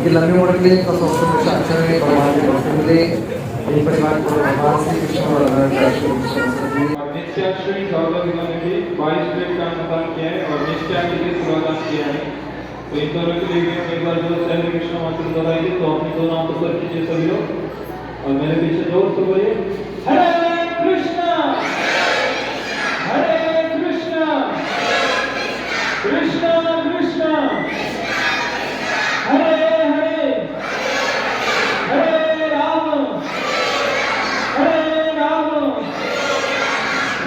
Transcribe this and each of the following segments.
उनकी लंबी उम्र के लिए तो सबसे मुझे अच्छा है भगवान के भक्त मिले ये परिवार को भगवान श्री कृष्ण और नित्याश्रयी सौभाग्यों ने भी 22 प्लेट का अन्नदान किया है और निष्ठा के लिए सेवादान किया है। तो इन दोनों के लिए मैं एक बार जो हरे कृष्ण मंत्र दोहराएंगे तो अपनी दोनों आंखों पर कीजिए सभी लोग और मेरे पीछे जोर से बोलिए हरे कृष्ण कृष्ण कृष्ण हरे हरे हरे राम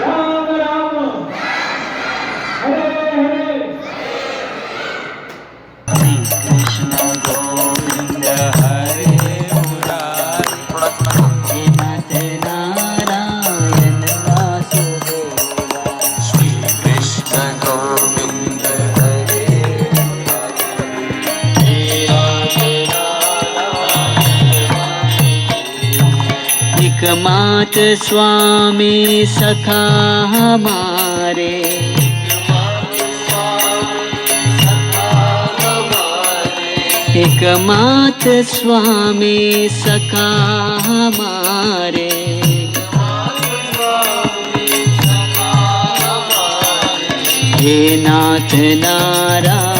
राम राम हरे हरे। कृष्ण गोविंद हरे मुरारी नारायण वासुदेवा श्री कृष्ण गोविंद हरे एकमात स्वामी सखा हमारे एकमात स्वामी सखा हमारे हे नाथ नारायण